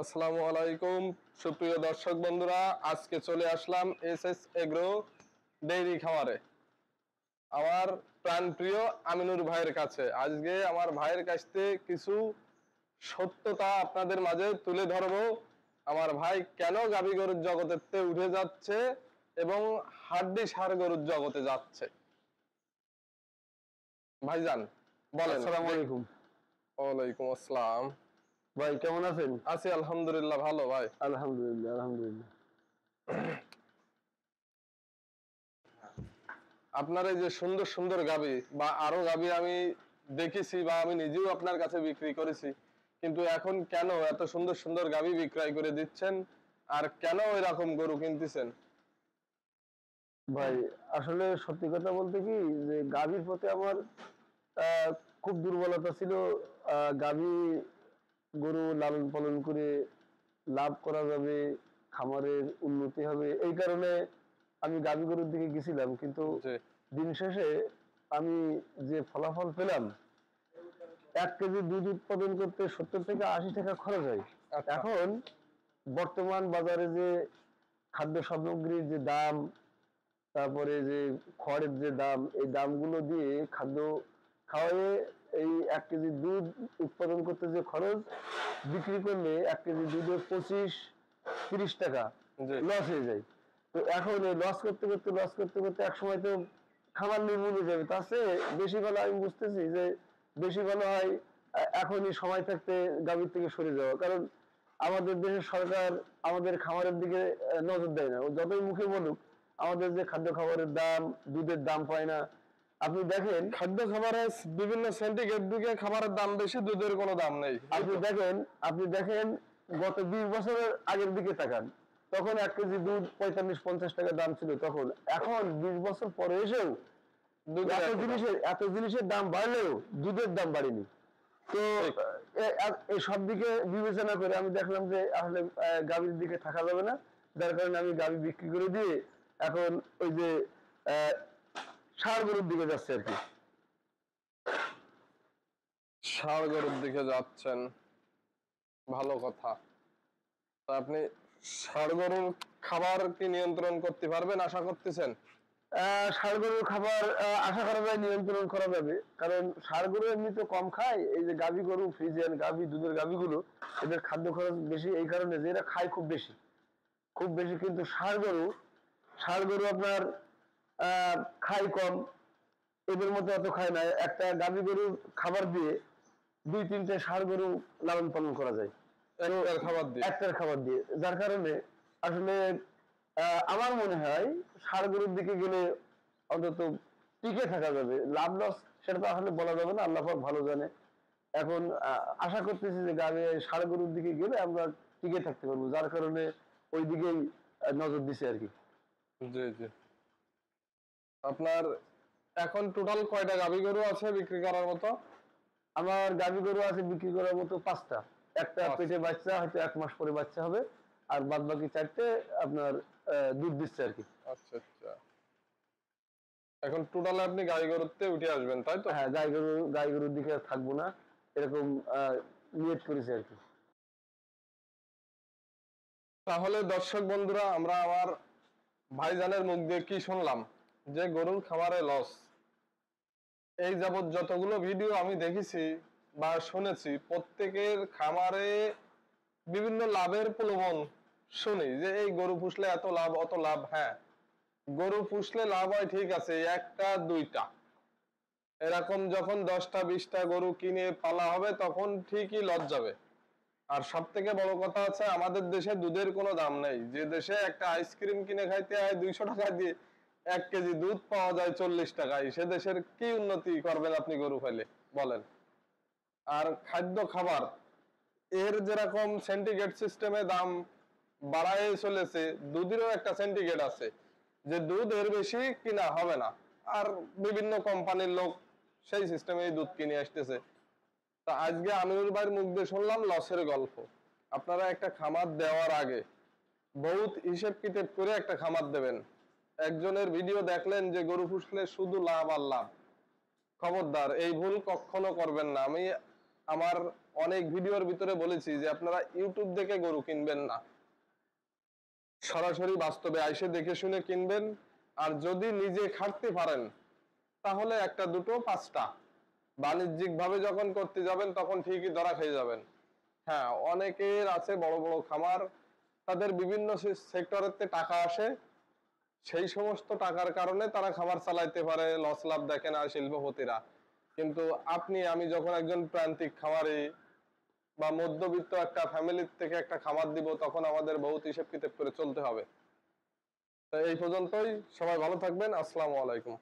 আসসালামু আলাইকুম সুপ্রিয় দর্শক বন্ধুরা, আজকে চলে আসলাম এসএস এগ্রো ডেইরি খামারে আমার প্রাণপ্রিয় আমিনুর ভাইয়ের কাছে। আজকে আমার ভাইয়ের কাছ থেকে কিছু সত্যতা আপনাদের মাঝে তুলে ধরবো। আমার ভাই কেন গাভী গরুর জগতে উঠে যাচ্ছে এবং হাড্ডি সার গরুর জগতে যাচ্ছে। ভাইজান বলেন। আসসালামু আলাইকুম। ওয়ালাইকুম আসসালাম। ভাই কেমন আছেন? আছি আলহামদুলিল্লাহ, ভালো ভাই। আলহামদুলিল্লাহ আলহামদুলিল্লাহ। আপনার এই যে সুন্দর সুন্দর গাভী বা আরো গাভী আমি দেখেছি বা আমি নিজেও আপনার কাছে বিক্রি করেছি, কিন্তু এখন কেন এত সুন্দর সুন্দর গাভী বিক্রয় করে দিচ্ছেন আর কেন এরকম গরু কিনতেছেন? ভাই আসলে সত্যি কথা বলতে কি যে গাভীর প্রতি আমার খুব দুর্বলতা ছিল। গাভী গরু লালন পালন করে লাভ করা যাবে, খামারের উন্নতি হবে, এই কারণে আমি গাভী গরুর দিকে গেছিলাম। কিন্তু দিন শেষে আমি যে ফলাফল পেলাম, 1 কেজি দুধ উৎপাদন করতে 70 থেকে 80 টাকা খরচ হয়। এখন বর্তমান বাজারে যে খাদ্য সামগ্রীর যে দাম, তারপরে যে খড়ের যে দাম, এই দামগুলো দিয়ে খাদ্য খাওয়ায়ে এই 1 কেজি দুধ উৎপাদন করতে যে খরচ, বিক্রি করলে 1 কেজি দুধে 25-30 টাকা লস হয়ে যায়। তো এখন এই লস করতে করতে এক সময় তো খাবার নির্মূল হয়ে যাবে। তার চেয়ে বেশি ভালো আমি বুঝতেছি যে বেশি ভালো হয় এখনই সময় থাকতে গাভীর থেকে সরে যাওয়া। কারণ আমাদের দেশের সরকার আমাদের খামারের দিকে নজর দেয় না। ও যতই মুখে বলুক, আমাদের যে খাদ্য খাবারের দাম, দুধের দাম পায় না। আপনি দেখেন খাদ্য খাবারের বিভিন্ন সেন্টিগ্রেড দিকে খাবারের দাম বেশি, দুধের কোনো দাম নেই। আপনি দেখেন গত 20 বছরের আগের দিকে তাকান, তখন 1 কেজি দুধ 45-50 টাকা দাম ছিল তখন। এখন 20 বছর পরে এসেও এত জিনিসের দাম বাড়লেও দুধের দাম বাড়েনি। তো এই সব দিকে বিবেচনা করে আমি দেখলাম যে আসলে গাভীর দিকে থাকা যাবে না, যার কারণে আমি গাভী বিক্রি করে দিয়ে এখন ওই যে ষাঁড় গরুর দিকে যাচ্ছে আর কি। ষাঁড় গরুর দিকে যাচ্ছেন, ভালো কথা। তা আপনি ষাঁড় গরুর খাবার কি নিয়ন্ত্রণ করতে পারবেন আশা করতেছেন? ষাঁড় গরুর খাবার আশা করা যায় নিয়ন্ত্রণ করা যাবে, কারণ ষাঁড় গরু এমনি তো কম খায়। এই যে গাভী গরু, ফ্রিজিয়ান গাভী, দুধের গাভীগুলো, এদের খাদ্য খরচ বেশি এই কারণে যে এরা খায় খুব বেশি। কিন্তু ষাঁড় গরু আপনার খায় কম, এদের মধ্যে অত খায় না। একটা গাভী গরুর খাবার দিয়ে 2-3টে ষাঁড় গরু লালন পালন করা যায় একটার খাবার দিয়ে, যার কারণে আসলে আমার মনে হয় ষাঁড় গরুর দিকে গেলে অন্তত টিকে থাকা যাবে। লাভ লস সেটা তো আসলে বলা যাবে না, আল্লাহ পাক ভালো জানে। এখন আশা করতেছি যে ষাঁড় গরুর দিকে গেলে আমরা টিকে থাকতে পারবো, যার কারণে ওই দিকেই নজর দিছে আর কি। জি জি। আপনার এখন টোটাল কয়টা গাভী গরু আছে বিক্রি করার মতো? আমার গাভী গরু আছে বিক্রি করার মতো 5টা। একটা পেটে বাচ্চা, হয়তো 1 মাস পরে বাচ্চা হবে, আর বাদ বাকি 4টে আপনার দুধ দিচ্ছে আর কি। আচ্ছা আচ্ছা। এখন টোটাল আপনি গাই গরুতে উঠে আসবেন, তাই তো? হ্যাঁ, গাই গরুর দিকে থাকবো না, এরকম নিয়ত করেছে আর কি। তাহলে দর্শক বন্ধুরা, আমরা আমার ভাইজানের মুখ দিয়ে কি শুনলাম যে গরুর খামারে লস। এই যাবৎ যতগুলো ভিডিও আমি দেখেছি বা শুনেছি, প্রত্যেকের খামারে বিভিন্ন লাভের প্রলোভন শুনি যে এই গরু পুষলে এত লাভ অত লাভ। হ্যাঁ, গরু পুষলে লাভ হয়, ঠিক আছে, 1টা 2টা, এরকম যখন 10টা 20টা গরু কিনে পালা হবে তখন ঠিকই লস যাবে। আর সব থেকে বড় কথা আছে, আমাদের দেশে দুধের কোনো দাম নেই। যে দেশে একটা আইসক্রিম কিনে খাইতে হয় 200 টাকা দিয়ে, 1 কেজি দুধ পাওয়া যায় 40 টাকায়, সে দেশের কি উন্নতি করবেন আপনি গরু ফেলে বলেন? আর খাদ্য খাবার এর যেরকম সেন্টিগ্রেড সিস্টেমে দাম বাড়ায় চলেছে, দুধেরও একটা সেন্টিগ্রেড আছে যে দুধ এর বেশি কিনা হবে না। আর বিভিন্ন কোম্পানির লোক সেই সিস্টেমে দুধ কিনে আসতেছে। তা আজকে আমিনুল ভাইয়ের মুখ দিয়ে শুনলাম লসের গল্প। আপনারা একটা খামার দেওয়ার আগে বহুত হিসেব কিতাব করে একটা খামার দেবেন। একজনের ভিডিও দেখলেন যে গরু পুষলে শুধু লাভ আর লাভ, খবরদার এই ভুল কখনো করবেন না। আমি আমার অনেক ভিডিওর ভিতরে বলেছি যে আপনারা ইউটিউব দেখে গরু কিনবেন না, সরাসরি বাস্তবে আইসে দেখে শুনে কিনবেন। আর যদি নিজে খাটতে পারেন তাহলে একটা দুটো পাঁচটা, বাণিজ্যিক ভাবে যখন করতে যাবেন তখন ঠিকই ধরা খেয়ে যাবেন। হ্যাঁ, অনেকের আছে বড় বড় খামার, তাদের বিভিন্ন সেক্টরেতে টাকা আসে, সেই সমস্ত টাকার কারণে তারা খামার চালাইতে পারে, লস লাভ দেখে না শিল্পপতিরা। কিন্তু আপনি আমি যখন একজন প্রান্তিক খামারি বা মধ্যবিত্ত একটা ফ্যামিলির থেকে একটা খামার দিব, তখন আমাদের বহুত হিসেব কিতাব করে চলতে হবে। তো এই পর্যন্তই, সবাই ভালো থাকবেন। আসসালামু আলাইকুম।